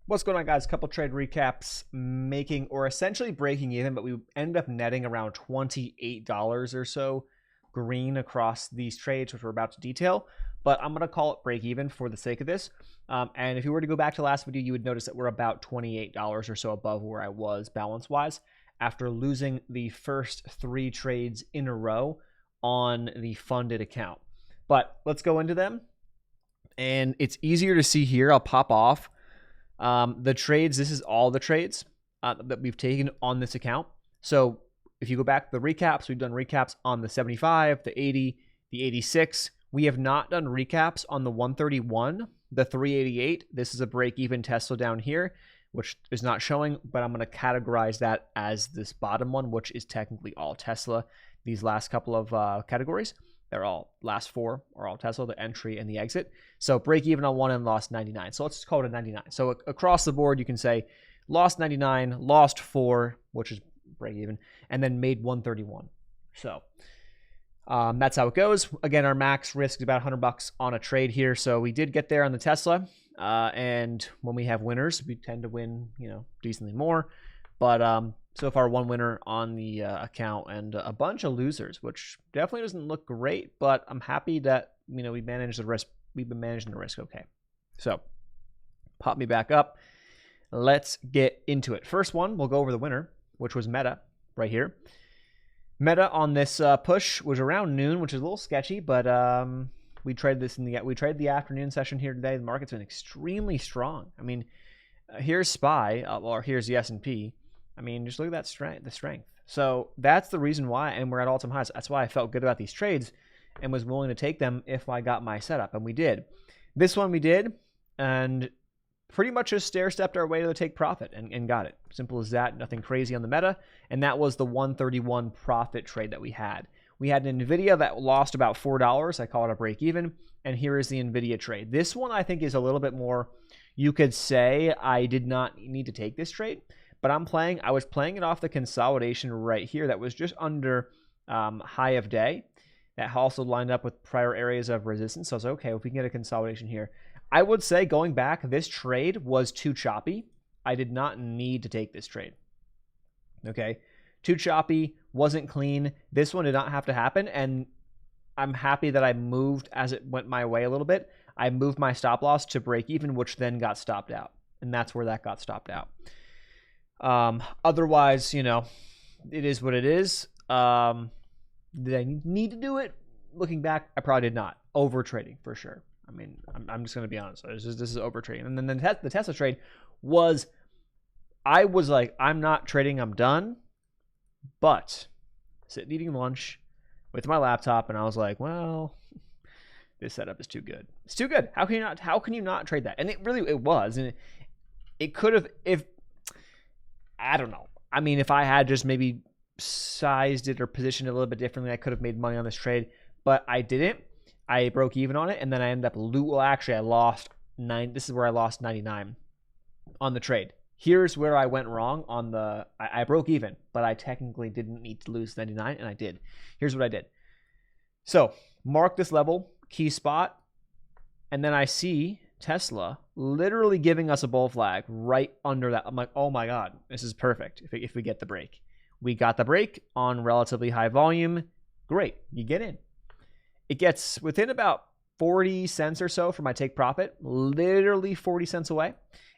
What's going on, guys? Couple trade recaps, making or essentially breaking even, but we ended up netting around $28 or so green across these trades, which we're about to detail. But I'm going to call it break even for the sake of this. And if you were to go back to last video, you would notice that we're about $28 or so above where I was balance-wise after losing the first 3 trades in a row on the funded account. But let's go into them. And it's easier to see here. I'll pop off the trades. This is all the trades that we've taken on this account. So if you go back to the recaps, we've done recaps on the 75, the 80, the 86. We have not done recaps on the 131, the 388. This is a break-even Tesla down here, which is not showing, but I'm going to categorize that as this bottom one, which is technically all Tesla. These last couple of categories, they're all last 4 are all Tesla, the entry and the exit. So break even on one and lost 99. So let's just call it a 99. So across the board, you can say lost 99, lost 4, which is break even, and then made 131. So that's how it goes. Again, our max risk is about $100 on a trade here. So we did get there on the Tesla. And when we have winners, we tend to win, decently more. But so far, one winner on the account and a bunch of losers, which definitely doesn't look great. But I'm happy that we managed the risk. We've been managing the risk okay. So pop me back up. Let's get into it. First one, we'll go over the winner, which was Meta right here. Meta on this push was around noon, which is a little sketchy, but we traded this we traded the afternoon session here today. The market's been extremely strong. I mean, here's SPY, or here's the S&P. I mean, just look at that the strength. So that's the reason why, and we're at all-time highs. That's why I felt good about these trades and was willing to take them if I got my setup, and we did. This one we did, and pretty much just stair-stepped our way to the take profit and got it. Simple as that. Nothing crazy on the Meta, and that was the 131 profit trade that we had. We had an NVDA that lost about $4. I call it a break even, and here is the NVDA trade. This one I think is a little bit more, you could say I did not need to take this trade, but I was playing it off the consolidation right here that was just under high of day. That also lined up with prior areas of resistance. So I was okay, if we can get a consolidation here. I would say going back, this trade was too choppy. I did not need to take this trade. Okay, too choppy, wasn't clean. This one did not have to happen, and I'm happy that I moved as it went my way a little bit. I moved my stop loss to break even, which then got stopped out, and that's where that got stopped out. Otherwise, it is what it is. Did I need to do it? Looking back, I probably did not. Over trading for sure. I mean, I'm just going to be honest. This is over trading. And then the Tesla trade was, I was like, I'm not trading, I'm done. But sitting eating lunch with my laptop, and I was like, well, this setup is too good. It's too good. How can you not trade that? And it was. And it could have, I don't know. I mean, if I had just maybe sized it or positioned it a little bit differently, I could have made money on this trade, but I didn't. I broke even on it, and then I ended up I lost 9. This is where I lost 99 on the trade. Here's where I went wrong on I broke even, but I technically didn't need to lose 99, and I did. Here's what I did. So mark this level, key spot, and then I see Tesla literally giving us a bull flag right under that. I'm like, oh my God, this is perfect if we get the break. We got the break on relatively high volume. Great, you get in. It gets within about 40 cents or so for my take profit, literally 40 cents away.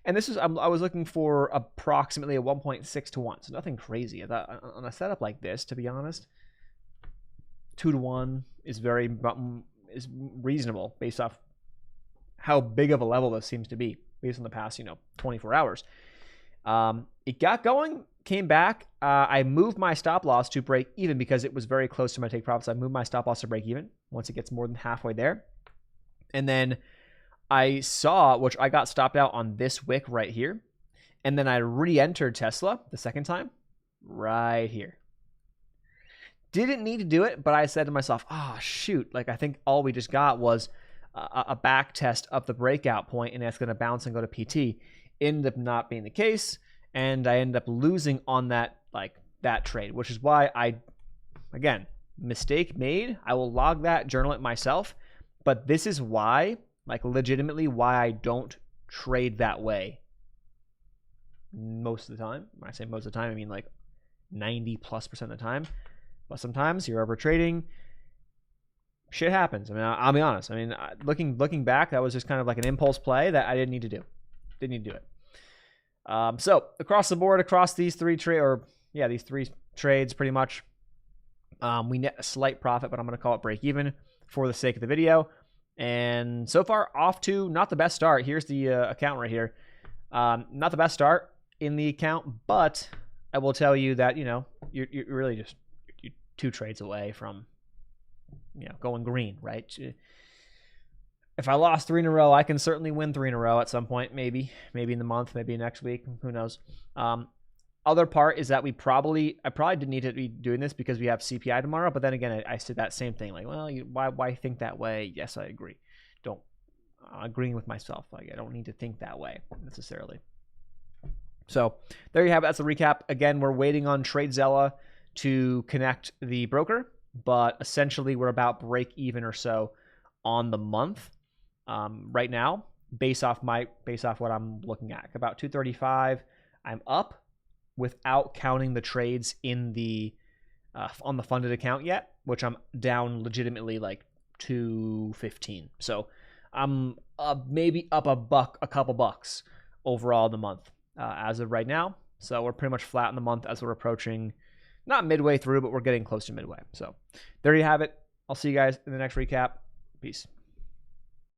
And this is, I was looking for approximately a 1.6 to 1, so nothing crazy. I thought on a setup like this, to be honest, 2 to 1 is is reasonable based off how big of a level this seems to be based on the past, 24 hours. It got going, came back. I moved my stop loss to break even because it was very close to my take profit. So I moved my stop loss to break even once it gets more than halfway there. And then I saw, which I got stopped out on this wick right here. And then I re-entered Tesla the second time right here. Didn't need to do it, but I said to myself, shoot. Like, I think all we just got was a back test of the breakout point, and that's going to bounce and go to PT. Ended up not being the case, and I ended up losing on that trade, which is why again, mistake made. I will log that, journal it myself, but this is why, legitimately why I don't trade that way most of the time. When I say most of the time, I mean like 90+% of the time. But sometimes you're over trading. Shit happens. I mean, I'll be honest. I mean, looking back, that was just kind of like an impulse play that I didn't need to do. Didn't need to do it. So across the board, across these three these three trades, pretty much, we net a slight profit, but I'm going to call it break even for the sake of the video. And so far, off to not the best start. Here's the account right here. Not the best start in the account, but I will tell you that you're really just you're 2 trades away from going green, right? If I lost 3 in a row, I can certainly win 3 in a row at some point, maybe in the month, maybe next week, who knows. Other part is that I probably didn't need to be doing this because we have CPI tomorrow, but then again, I said that same thing, like, well, why think that way? Yes, I agree. Agreeing with myself. Like, I don't need to think that way necessarily. So there you have it. That's the recap. Again, we're waiting on TradeZella to connect the broker, but essentially we're about break even or so on the month right now, based off what I'm looking at. About 235. I'm up without counting the trades in the on the funded account yet, which I'm down legitimately like 215. So I'm maybe up a couple bucks overall in the month as of right now. So we're pretty much flat in the month as we're approaching, not midway through, but we're getting close to midway. So there you have it. I'll see you guys in the next recap. Peace.